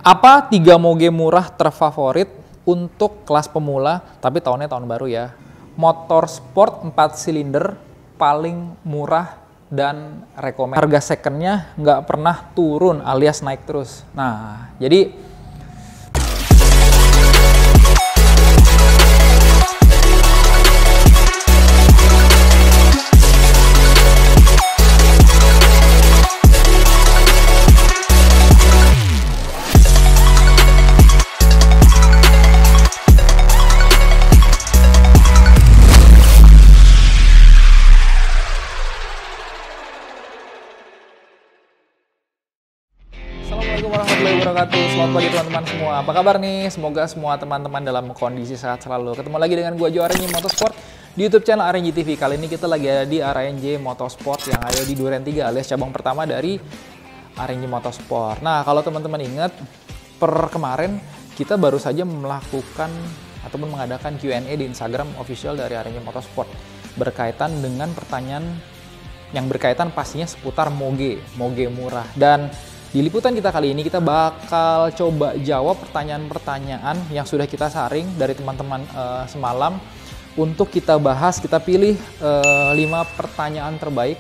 Apa 3 moge murah terfavorit untuk kelas pemula, tapi tahunnya tahun baru ya? Motor sport 4 silinder paling murah dan rekomend. Harga secondnya nggak pernah turun alias naik terus. Nah, jadi Assalamualaikum warahmatullahi wabarakatuh. Selamat pagi teman-teman semua. Apa kabar nih? Semoga semua teman-teman dalam kondisi sehat selalu. Ketemu lagi dengan gua Jo RNJ Motorsport di YouTube channel RNJ TV. Kali ini kita lagi ada di RNJ Motorsport yang ada di Duren 3 alias cabang pertama dari RNJ Motorsport. Nah, kalau teman-teman ingat kemarin kita baru saja melakukan ataupun mengadakan Q&A di Instagram official dari RNJ Motorsport berkaitan dengan pertanyaan yang berkaitan pastinya seputar moge murah. Dan di liputan kita kali ini kita bakal coba jawab pertanyaan-pertanyaan yang sudah kita saring dari teman-teman semalam untuk kita bahas. Kita pilih 5 pertanyaan terbaik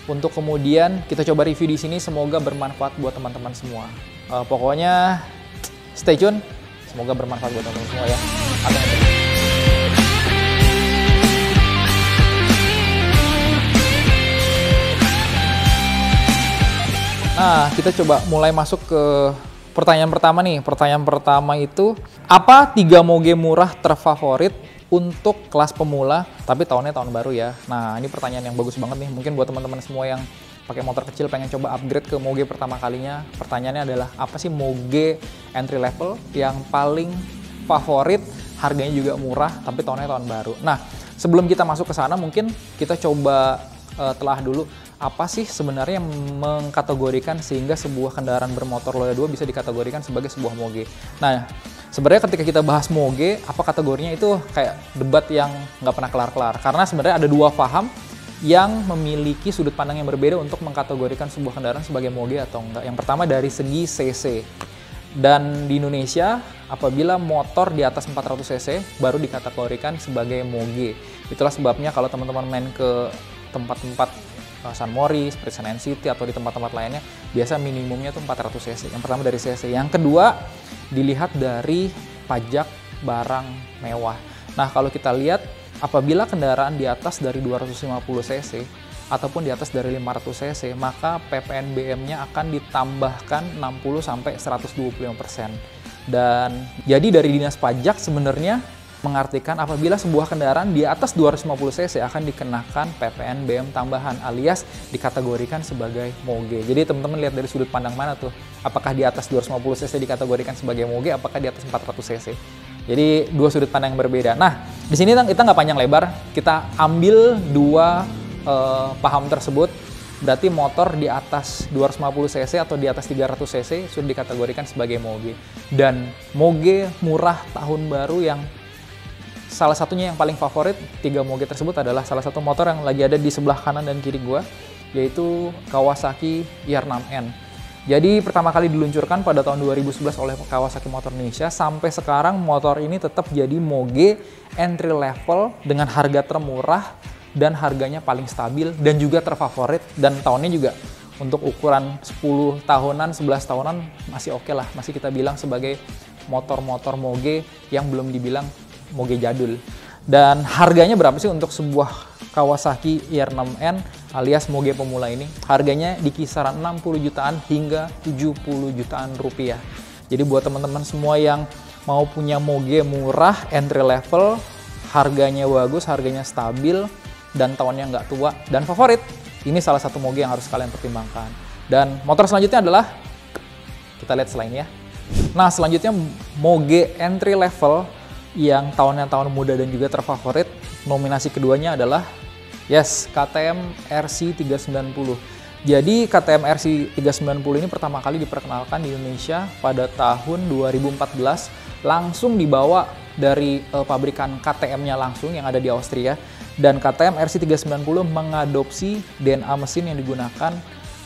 untuk kemudian kita coba review di sini. Semoga bermanfaat buat teman-teman semua. Pokoknya stay tune. Semoga bermanfaat buat teman-teman semua ya. Nah, kita coba mulai masuk ke pertanyaan pertama nih. Pertanyaan pertama itu, apa 3 moge murah terfavorit untuk kelas pemula, tapi tahunnya tahun baru ya? Nah, ini pertanyaan yang bagus banget nih. Mungkin buat teman-teman semua yang pakai motor kecil pengen coba upgrade ke moge pertama kalinya. Pertanyaannya adalah, apa sih moge entry level yang paling favorit, harganya juga murah, tapi tahunnya tahun baru? Nah, sebelum kita masuk ke sana, mungkin kita coba telah dulu apa sih sebenarnya yang mengkategorikan sehingga sebuah kendaraan bermotor roda 2 bisa dikategorikan sebagai sebuah moge. Nah, sebenarnya ketika kita bahas moge, apa kategorinya itu kayak debat yang nggak pernah kelar-kelar. Karena sebenarnya ada 2 paham yang memiliki sudut pandang yang berbeda untuk mengkategorikan sebuah kendaraan sebagai moge atau enggak. Yang pertama dari segi cc. Dan di Indonesia, apabila motor di atas 400 cc baru dikategorikan sebagai moge. Itulah sebabnya kalau teman-teman main ke tempat-tempat San Mori, seperti Senayan City atau di tempat-tempat lainnya, biasa minimumnya tuh 400 cc. Yang pertama dari cc. Yang kedua, dilihat dari pajak barang mewah. Nah, kalau kita lihat, apabila kendaraan di atas dari 250 cc ataupun di atas dari 500 cc, maka PPNBM-nya akan ditambahkan 60-125%. Dan jadi dari Dinas Pajak sebenarnya mengartikan apabila sebuah kendaraan di atas 250 cc akan dikenakan PPNBM tambahan alias dikategorikan sebagai moge. Jadi teman-teman lihat dari sudut pandang mana tuh? Apakah di atas 250 cc dikategorikan sebagai moge, apakah di atas 400 cc? Jadi 2 sudut pandang yang berbeda. Nah, di sini kita nggak panjang lebar, kita ambil 2 paham tersebut. Berarti motor di atas 250 cc atau di atas 300 cc sudah dikategorikan sebagai moge. Dan moge murah tahun baru yang salah satunya yang paling favorit 3 moge tersebut adalah salah satu motor yang lagi ada di sebelah kanan dan kiri gua, yaitu Kawasaki IR6N. Jadi pertama kali diluncurkan pada tahun 2011 oleh Kawasaki Motor Indonesia. Sampai sekarang motor ini tetap jadi moge entry level dengan harga termurah dan harganya paling stabil dan juga terfavorit. Dan tahunnya juga untuk ukuran 10 tahunan, 11 tahunan masih oke lah. Masih kita bilang sebagai motor-motor moge yang belum dibilang moge jadul. Dan harganya berapa sih untuk sebuah Kawasaki IR6N alias moge pemula ini? Harganya di kisaran 60 jutaan hingga 70 jutaan rupiah. Jadi buat teman-teman semua yang mau punya moge murah entry level, harganya bagus, harganya stabil, dan tahunnya nggak tua dan favorit, ini salah satu moge yang harus kalian pertimbangkan. Dan motor selanjutnya adalah, kita lihat selain ya. Nah, selanjutnya moge entry level yang tahunnya tahun muda dan juga terfavorit. Nominasi keduanya adalah KTM RC 390. Jadi KTM RC 390 ini pertama kali diperkenalkan di Indonesia pada tahun 2014, langsung dibawa dari pabrikan KTM-nya langsung yang ada di Austria. Dan KTM RC 390 mengadopsi DNA mesin yang digunakan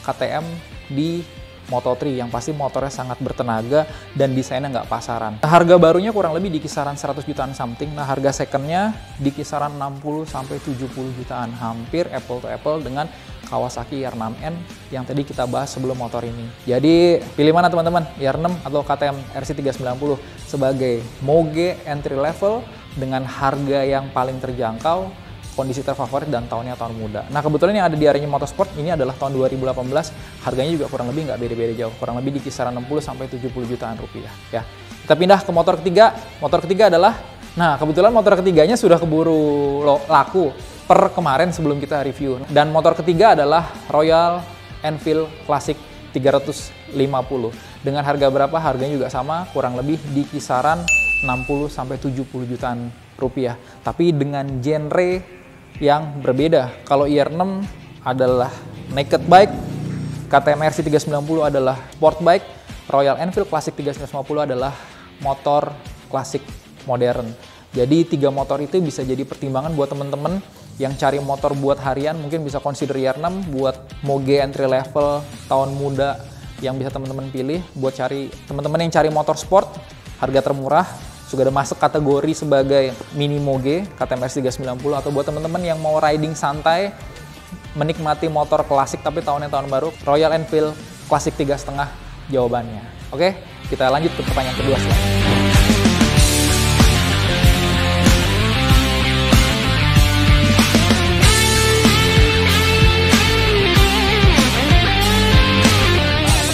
KTM di Moto3 yang pasti motornya sangat bertenaga dan desainnya nggak pasaran. Harga barunya kurang lebih di kisaran 100 jutaan something. Nah, harga secondnya di kisaran 60 sampai 70 jutaan, hampir apple to apple dengan Kawasaki R6N yang tadi kita bahas sebelum motor ini. Jadi pilih mana teman-teman, R6 atau KTM RC390 sebagai moge entry level dengan harga yang paling terjangkau, kondisi terfavorit, dan tahunnya tahun muda. Nah, kebetulan yang ada di Areanya Motorsport ini adalah tahun 2018, harganya juga kurang lebih nggak beda-beda jauh, kurang lebih di kisaran 60 sampai 70 jutaan rupiah ya. Kita pindah ke motor ketiga. Motor ketiga adalah, nah kebetulan motor ketiganya sudah keburu laku per kemarin sebelum kita review. Dan motor ketiga adalah Royal Enfield Classic 350. Dengan harga berapa? Harganya juga sama, kurang lebih di kisaran 60 sampai 70 jutaan rupiah. Tapi dengan genre yang berbeda. Kalau IR6 adalah naked bike, KTM RC390 adalah sport bike, Royal Enfield Classic 350 adalah motor klasik modern. Jadi 3 motor itu bisa jadi pertimbangan buat teman-teman yang cari motor buat harian, mungkin bisa consider IR6 buat moge entry level tahun muda yang bisa teman-teman pilih. Buat cari teman-teman yang cari motor sport harga termurah, juga ada masuk kategori sebagai mini moge KTM RC390, atau buat teman-teman yang mau riding santai menikmati motor klasik tapi tahunnya tahun baru, Royal Enfield Classic 3,5 jawabannya. Oke, kita lanjut ke pertanyaan kedua selanjutnya.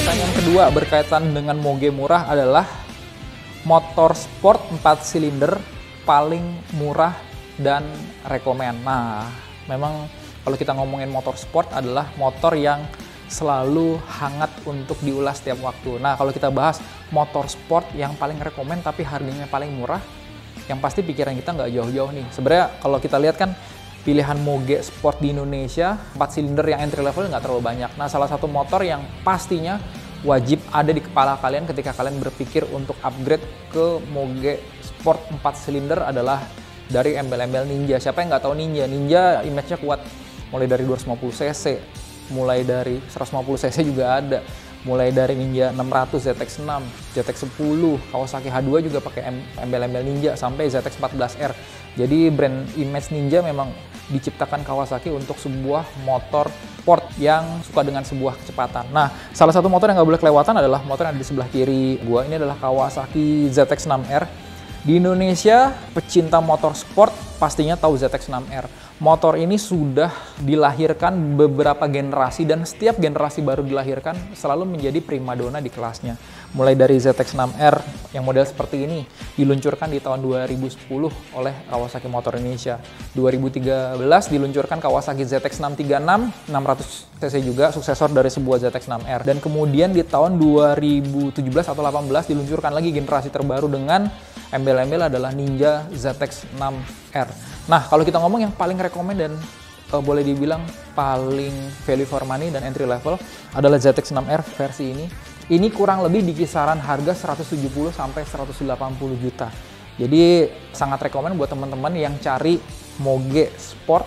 Pertanyaan kedua berkaitan dengan moge murah adalah motor sport 4 silinder paling murah dan rekomen. Nah, memang kalau kita ngomongin motor sport adalah motor yang selalu hangat untuk diulas setiap waktu. Nah, kalau kita bahas motor sport yang paling rekomen tapi harganya paling murah, yang pasti pikiran kita nggak jauh-jauh nih. Sebenarnya kalau kita lihat kan pilihan moge sport di Indonesia, 4 silinder yang entry level nggak terlalu banyak. Nah, salah satu motor yang pastinya wajib ada di kepala kalian ketika kalian berpikir untuk upgrade ke moge sport 4 silinder adalah dari embel-embel Ninja. Siapa yang nggak tahu Ninja? Ninja image-nya kuat, mulai dari 250 cc, mulai dari 150 cc juga ada, mulai dari Ninja 600, ZX6, ZX10, Kawasaki H2 juga pakai embel-embel Ninja, sampai ZX14R. Jadi brand image Ninja memang diciptakan Kawasaki untuk sebuah motor sport yang suka dengan sebuah kecepatan. Nah, salah satu motor yang nggak boleh kelewatan adalah motor yang ada di sebelah kiri gua. Ini adalah Kawasaki ZX6R. Di Indonesia, pecinta motor sport pastinya tahu ZX6R. Motor ini sudah dilahirkan beberapa generasi dan setiap generasi baru dilahirkan selalu menjadi primadona di kelasnya. Mulai dari ZX6R yang model seperti ini diluncurkan di tahun 2010 oleh Kawasaki Motor Indonesia. 2013 diluncurkan Kawasaki ZX636 600 cc juga, suksesor dari sebuah ZX6R. Dan kemudian di tahun 2017 atau 2018 diluncurkan lagi generasi terbaru dengan embel-embel adalah Ninja ZX6R. Nah, kalau kita ngomong yang paling rekomen dan boleh dibilang paling value for money dan entry level adalah ZX6R versi ini. Ini kurang lebih di kisaran harga 170 sampai 180 juta. Jadi sangat rekomen buat teman-teman yang cari moge sport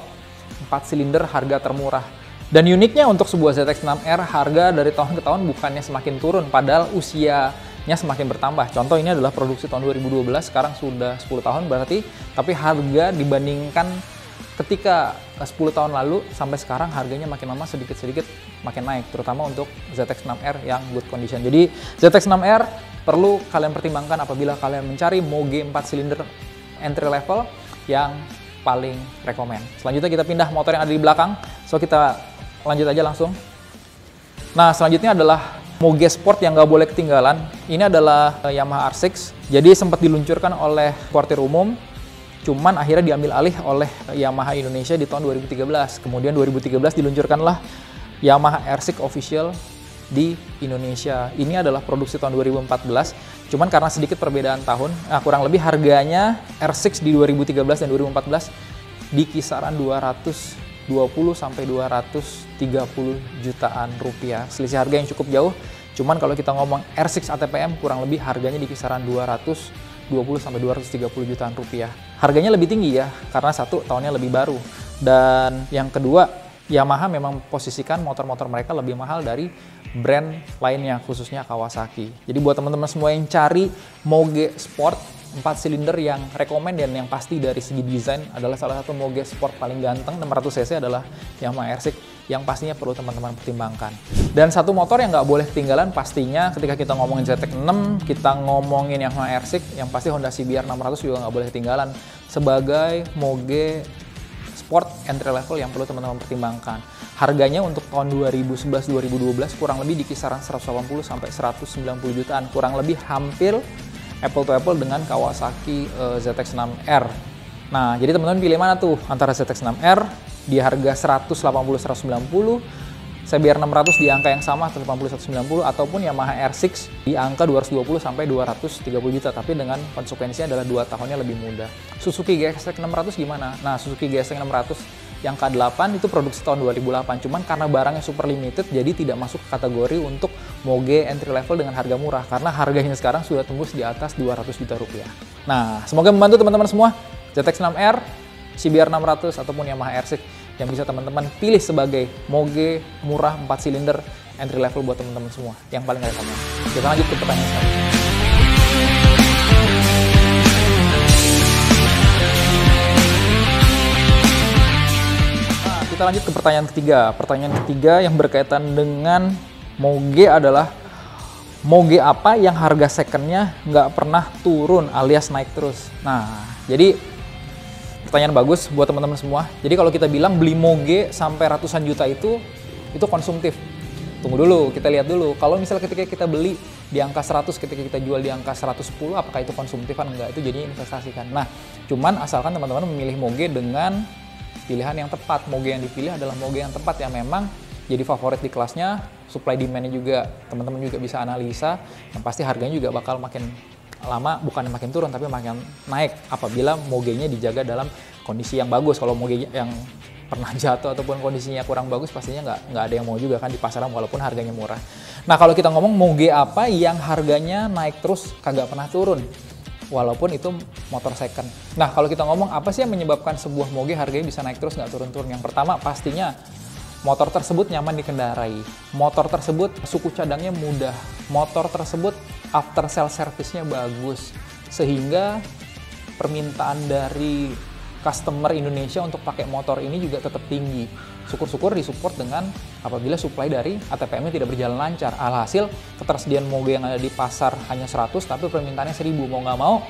4 silinder harga termurah. Dan uniknya untuk sebuah ZX6R, harga dari tahun ke tahun bukannya semakin turun, padahal usianya semakin bertambah. Contoh ini adalah produksi tahun 2012, sekarang sudah 10 tahun berarti, tapi harga dibandingkan ketika 10 tahun lalu sampai sekarang harganya makin lama sedikit-sedikit makin naik, terutama untuk ZX6R yang good condition. Jadi ZX6R perlu kalian pertimbangkan apabila kalian mencari moge 4 silinder entry level yang paling rekomen. Selanjutnya kita pindah motor yang ada di belakang, so kita lanjut aja langsung. Nah, selanjutnya adalah moge sport yang nggak boleh ketinggalan. Ini adalah Yamaha R6. Jadi sempat diluncurkan oleh importir umum, cuman akhirnya diambil alih oleh Yamaha Indonesia di tahun 2013. Kemudian 2013 diluncurkanlah Yamaha R6 official di Indonesia. Ini adalah produksi tahun 2014. Cuman karena sedikit perbedaan tahun, kurang lebih harganya R6 di 2013 dan 2014 di kisaran 220 sampai 230 jutaan rupiah. Selisih harga yang cukup jauh. Cuman kalau kita ngomong R6 ATPM kurang lebih harganya di kisaran 220 sampai 230 jutaan rupiah. Harganya lebih tinggi ya, karena satu, tahunnya lebih baru. Dan yang kedua, Yamaha memang posisikan motor-motor mereka lebih mahal dari brand lainnya, khususnya Kawasaki. Jadi buat teman-teman semua yang cari moge sport 4 silinder yang rekomend dan yang pasti dari segi desain adalah salah satu moge sport paling ganteng 600cc adalah Yamaha R6 yang pastinya perlu teman-teman pertimbangkan. Dan satu motor yang nggak boleh ketinggalan pastinya ketika kita ngomongin ZX-6, kita ngomongin Yamaha R6, yang pasti Honda CBR 600 juga nggak boleh ketinggalan sebagai moge sport entry level yang perlu teman-teman pertimbangkan. Harganya untuk tahun 2011-2012 kurang lebih di kisaran 180 sampai 190 jutaan, kurang lebih hampir apple to apple dengan Kawasaki ZX-6R. Nah, jadi teman-teman pilih mana tuh antara ZX-6R di harga 180-190, CBR 600 di angka yang sama 180-190, ataupun Yamaha R6 di angka 220 sampai 230 juta, tapi dengan konsekuensinya adalah 2 tahunnya lebih mudah. Suzuki GSX 600 gimana? Nah, Suzuki GSX 600 yang K8 itu produksi tahun 2008, cuman karena barangnya super limited jadi tidak masuk kategori untuk moge entry level dengan harga murah karena harganya sekarang sudah tembus di atas 200 juta rupiah. Nah, semoga membantu teman-teman semua. ZX-6R, CBR 600 ataupun Yamaha R6 yang bisa teman-teman pilih sebagai moge murah 4 silinder entry level buat teman-teman semua yang paling rekomend. Kita lanjut ke pertanyaan selanjutnya. Kita lanjut ke pertanyaan ketiga. Pertanyaan ketiga yang berkaitan dengan moge adalah moge apa yang harga secondnya nggak pernah turun alias naik terus. Nah, jadi pertanyaan bagus buat teman-teman semua. Jadi kalau kita bilang beli moge sampai ratusan juta itu konsumtif. Tunggu dulu, kita lihat dulu. Kalau misalnya ketika kita beli di angka 100, ketika kita jual di angka 110, apakah itu konsumtif kan? Enggak, itu jadinya investasi kan. Nah, cuman asalkan teman-teman memilih moge dengan pilihan yang tepat. Moge yang dipilih adalah moge yang tepat yang memang jadi favorit di kelasnya, supply demand-nya juga teman-teman juga bisa analisa, yang pasti harganya juga bakal makin lama bukan makin turun tapi makin naik apabila mogenya dijaga dalam kondisi yang bagus. Kalau moge yang pernah jatuh ataupun kondisinya kurang bagus pastinya nggak ada yang mau juga kan di pasaran walaupun harganya murah. Nah, kalau kita ngomong moge apa yang harganya naik terus kagak pernah turun walaupun itu motor second. Nah, kalau kita ngomong apa sih yang menyebabkan sebuah moge harganya bisa naik terus nggak turun-turun? Yang pertama pastinya motor tersebut nyaman dikendarai, motor tersebut suku cadangnya mudah, motor tersebut after sale service-nya bagus, sehingga permintaan dari customer Indonesia untuk pakai motor ini juga tetap tinggi. Syukur-syukur disupport dengan apabila supply dari ATPM-nya tidak berjalan lancar. Alhasil ketersediaan moge yang ada di pasar hanya 100, tapi permintaannya 1000. Mau nggak mau,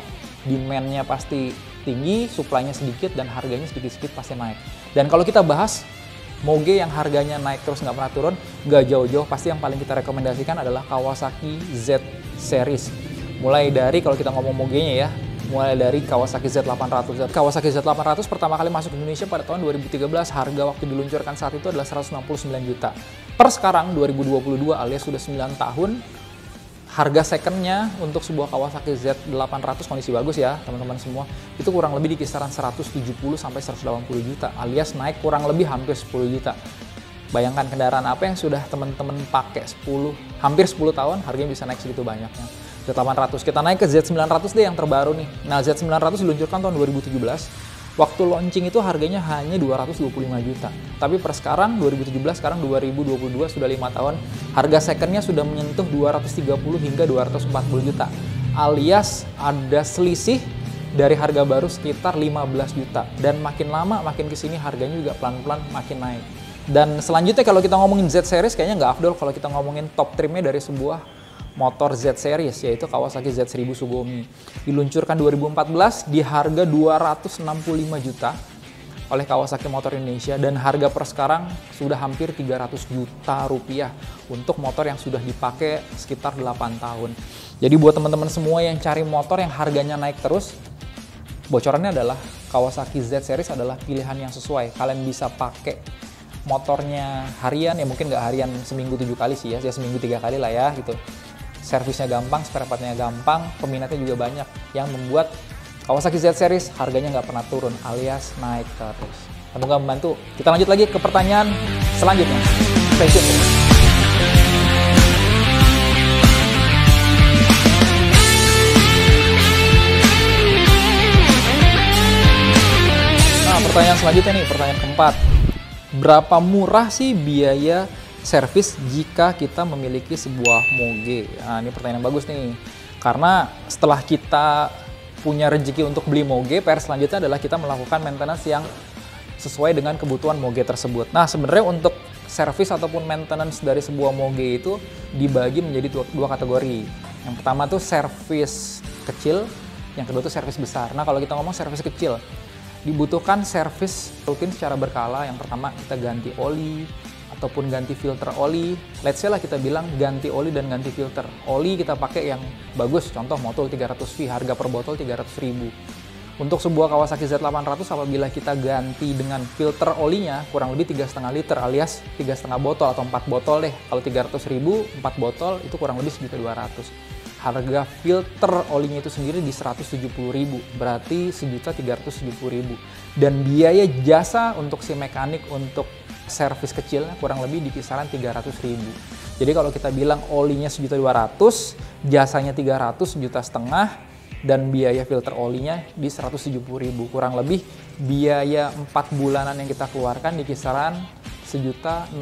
demand-nya pasti tinggi, supply-nya sedikit, dan harganya sedikit-sedikit pasti naik. Dan kalau kita bahas moge yang harganya naik terus nggak pernah turun, nggak jauh-jauh, pasti yang paling kita rekomendasikan adalah Kawasaki Z Series. Mulai dari, kalau kita ngomong mogenya ya, mulai dari Kawasaki Z800. Kawasaki Z800 pertama kali masuk ke Indonesia pada tahun 2013, harga waktu diluncurkan saat itu adalah 169 juta. Per sekarang 2022 alias sudah 9 tahun, harga secondnya untuk sebuah Kawasaki Z800 kondisi bagus ya teman-teman semua, itu kurang lebih di kisaran 170 sampai 180 juta alias naik kurang lebih hampir 10 juta. Bayangkan kendaraan apa yang sudah teman-teman pakai hampir 10 tahun, harganya bisa naik segitu banyaknya. Z800, kita naik ke Z900 deh yang terbaru nih. Nah, Z900 diluncurkan tahun 2017. Waktu launching itu harganya hanya 225 juta. Tapi per sekarang, 2017, sekarang 2022, sudah 5 tahun, harga secondnya sudah menyentuh 230 hingga 240 juta. Alias ada selisih dari harga baru sekitar 15 juta. Dan makin lama, makin kesini harganya juga pelan-pelan makin naik. Dan selanjutnya kalau kita ngomongin Z Series, kayaknya nggak afdol kalau kita ngomongin top trimnya dari sebuah motor Z Series, yaitu Kawasaki Z1000 Sugoi. Diluncurkan 2014 di harga 265 juta oleh Kawasaki Motor Indonesia, dan harga per sekarang sudah hampir 300 juta rupiah untuk motor yang sudah dipakai sekitar 8 tahun. Jadi buat teman-teman semua yang cari motor yang harganya naik terus, bocorannya adalah Kawasaki Z Series adalah pilihan yang sesuai. Kalian bisa pakai motornya harian, ya mungkin nggak harian seminggu 7 kali sih ya seminggu 3 kali lah ya gitu. Servisnya gampang, spare partnya gampang, peminatnya juga banyak, yang membuat Kawasaki Z Series harganya nggak pernah turun alias naik terus. Semoga membantu. Kita lanjut lagi ke pertanyaan selanjutnya. Stay tune. Nah, pertanyaan selanjutnya nih, pertanyaan keempat. berapa murah sih biaya servis jika kita memiliki sebuah moge? Nah, ini pertanyaan yang bagus nih. Karena setelah kita punya rezeki untuk beli moge, PR selanjutnya adalah kita melakukan maintenance yang sesuai dengan kebutuhan moge tersebut. Nah, sebenarnya untuk servis ataupun maintenance dari sebuah moge itu dibagi menjadi dua kategori. Yang pertama tuh servis kecil, yang kedua tuh servis besar. Nah, kalau kita ngomong servis kecil, dibutuhkan servis rutin secara berkala. Yang pertama kita ganti oli ataupun ganti filter oli. Let's say lah kita bilang ganti oli dan ganti filter. Oli kita pakai yang bagus, contoh Motul 300V, harga per botol 300.000. Untuk sebuah Kawasaki Z800 apabila kita ganti dengan filter olinya kurang lebih 3,5 liter alias 3,5 botol atau 4 botol deh. Kalau 300.000, 4 botol itu kurang lebih 1.200.000. Harga filter olinya itu sendiri di 170.000, berarti 1.370.000. Dan biaya jasa untuk si mekanik untuk servis kecil kurang lebih di kisaran 300.000. Jadi kalau kita bilang olinya 1.200.000, jasanya 300, 1,5 juta, dan biaya filter olinya di 170.000. Kurang lebih biaya 4 bulanan yang kita keluarkan di kisaran 1.670.000.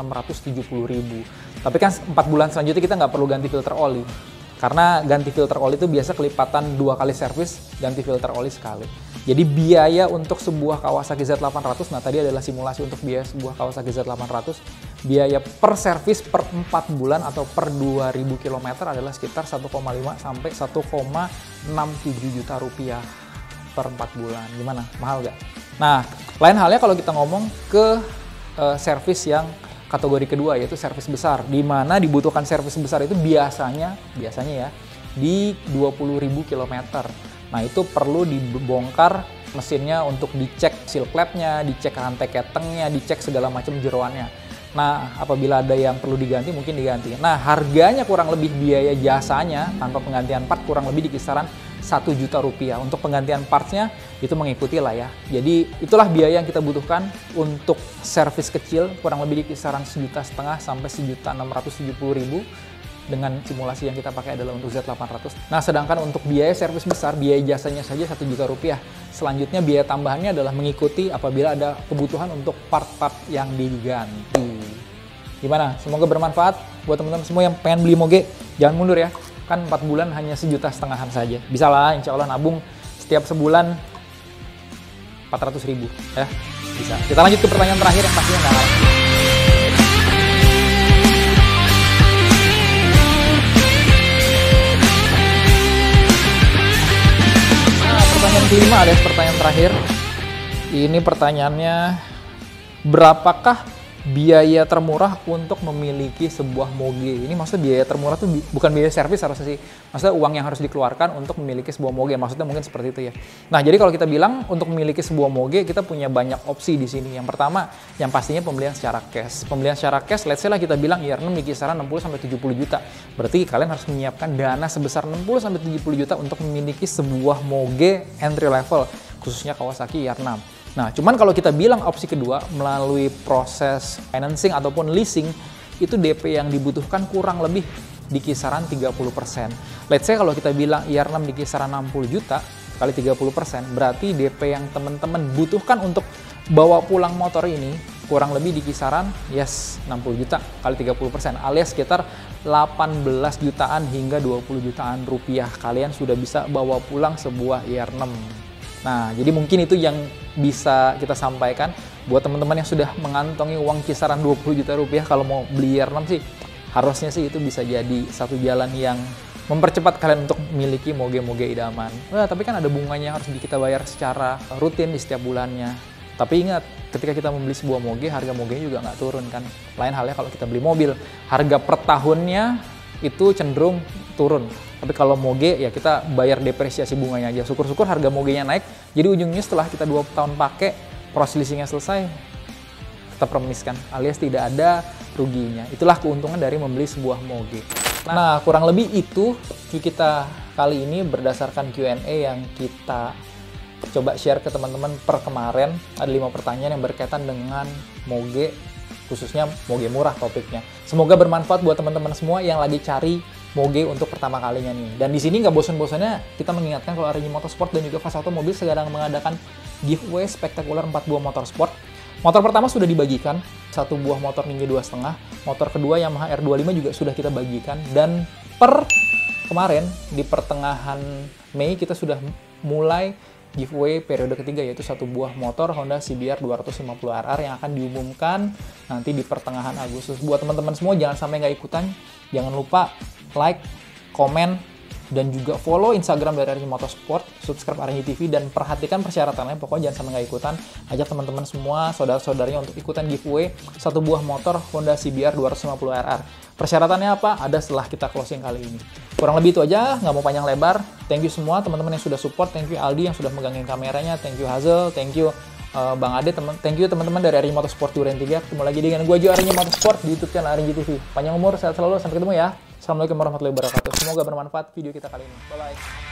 Tapi kan 4 bulan selanjutnya kita nggak perlu ganti filter oli. Karena ganti filter oli itu biasa kelipatan 2 kali servis, ganti filter oli sekali. Jadi biaya untuk sebuah Kawasaki Z800, nah tadi adalah simulasi untuk biaya sebuah Kawasaki Z800, biaya per servis per 4 bulan atau per 2.000 km adalah sekitar 1,5 sampai 1,67 juta rupiah per 4 bulan. Gimana? Mahal nggak? Nah, lain halnya kalau kita ngomong ke servis yang kategori kedua, yaitu servis besar, di mana dibutuhkan servis besar itu biasanya ya di 20.000 km. Nah, itu perlu dibongkar mesinnya untuk dicek seal clamp-nya, dicek rantai ketengnya, dicek segala macam jeroannya. Nah, apabila ada yang perlu diganti, mungkin diganti. Nah, harganya kurang lebih biaya jasanya tanpa penggantian part kurang lebih di kisaran 1 juta rupiah. Untuk penggantian partsnya itu mengikuti lah ya. Jadi itulah biaya yang kita butuhkan untuk servis kecil kurang lebih di kisaran 1,5 juta sampai 1.670.000 dengan simulasi yang kita pakai adalah untuk Z800. Nah, sedangkan untuk biaya servis besar, biaya jasanya saja 1 juta rupiah. Selanjutnya biaya tambahannya adalah mengikuti apabila ada kebutuhan untuk part-part yang diganti. Gimana? Semoga bermanfaat buat teman-teman semua yang pengen beli moge. Jangan mundur ya. Kan 4 bulan hanya 1,5 juta saja. Bisa lah, insya Allah nabung setiap sebulan 400.000 ya. Bisa. Kita lanjut ke pertanyaan terakhir yang pastinya nggak kalah. Nah, pertanyaan kelima alias pertanyaan terakhir. Ini pertanyaannya, berapakah biaya termurah untuk memiliki sebuah moge? Ini maksudnya biaya termurah tuh bukan biaya servis harusnya sih. Maksudnya uang yang harus dikeluarkan untuk memiliki sebuah moge. Maksudnya mungkin seperti itu ya. Nah, jadi kalau kita bilang untuk memiliki sebuah moge, kita punya banyak opsi di sini. Yang pertama, yang pastinya pembelian secara cash. Pembelian secara cash, let's say lah kita bilang IR6 di kisaran 60-70 juta. Berarti kalian harus menyiapkan dana sebesar 60-70 juta untuk memiliki sebuah moge entry level, khususnya Kawasaki IR6. Nah, cuman kalau kita bilang opsi kedua, melalui proses financing ataupun leasing, itu DP yang dibutuhkan kurang lebih di kisaran 30%. Let's say kalau kita bilang IR6 di kisaran 60 juta, kali 30%, berarti DP yang teman-teman butuhkan untuk bawa pulang motor ini, kurang lebih di kisaran, 60 juta kali 30%, alias sekitar 18 jutaan hingga 20 jutaan rupiah. Kalian sudah bisa bawa pulang sebuah IR6. Nah, jadi mungkin itu yang bisa kita sampaikan buat teman-teman yang sudah mengantongi uang kisaran 20 juta rupiah kalau mau beli IR6 sih. Harusnya sih itu bisa jadi satu jalan yang mempercepat kalian untuk memiliki moge-moge idaman. Nah, tapi kan ada bunganya yang harus kita bayar secara rutin di setiap bulannya. Tapi ingat, ketika kita membeli sebuah moge, harga mogenya juga nggak turun kan. Lain halnya kalau kita beli mobil, harga per tahunnya itu cenderung turun. Tapi kalau moge ya kita bayar depresiasi bunganya aja. Syukur-syukur harga mogenya naik. Jadi ujungnya setelah kita 2 tahun pakai, proses leasingnya selesai, tetap remis kan, alias tidak ada ruginya. Itulah keuntungan dari membeli sebuah moge. Nah, kurang lebih itu kita kali ini berdasarkan Q&A yang kita coba share ke teman-teman per kemarin. Ada 5 pertanyaan yang berkaitan dengan moge, khususnya moge murah topiknya. Semoga bermanfaat buat teman-teman semua yang lagi cari moge untuk pertama kalinya nih. Dan di sini nggak bosan-bosannya kita mengingatkan kalau Arini Motorsport dan juga Fast Auto Mobil sedang mengadakan giveaway spektakuler 4 buah motorsport. Motor pertama sudah dibagikan, satu buah motor Ninja 2,5. Motor kedua Yamaha R25 juga sudah kita bagikan. Dan per kemarin, di pertengahan Mei, kita sudah mulai giveaway periode ketiga, yaitu satu buah motor Honda CBR 250RR yang akan diumumkan nanti di pertengahan Agustus. Buat teman-teman semua, jangan sampai nggak ikutan. Jangan lupa like, komen, dan juga follow Instagram dari RNG Motorsport, subscribe RNG TV, dan perhatikan persyaratannya. Pokoknya jangan sampai nggak ikutan. Ajak teman-teman semua, saudara-saudaranya untuk ikutan giveaway satu buah motor Honda CBR 250RR. Persyaratannya apa? Ada setelah kita closing kali ini. Kurang lebih itu aja, nggak mau panjang lebar. Thank you semua teman-teman yang sudah support. Thank you Aldi yang sudah megangin kameranya. Thank you Hazel. Thank you Bang Ade. Thank you teman-teman dari RNG Motorsport Duren 3. Ketemu lagi dengan gue Jo, RNG Motorsport di YouTube channel RNG TV. Panjang umur, sehat selalu. Sampai ketemu ya. Assalamualaikum warahmatullahi wabarakatuh. Semoga bermanfaat video kita kali ini. Bye-bye.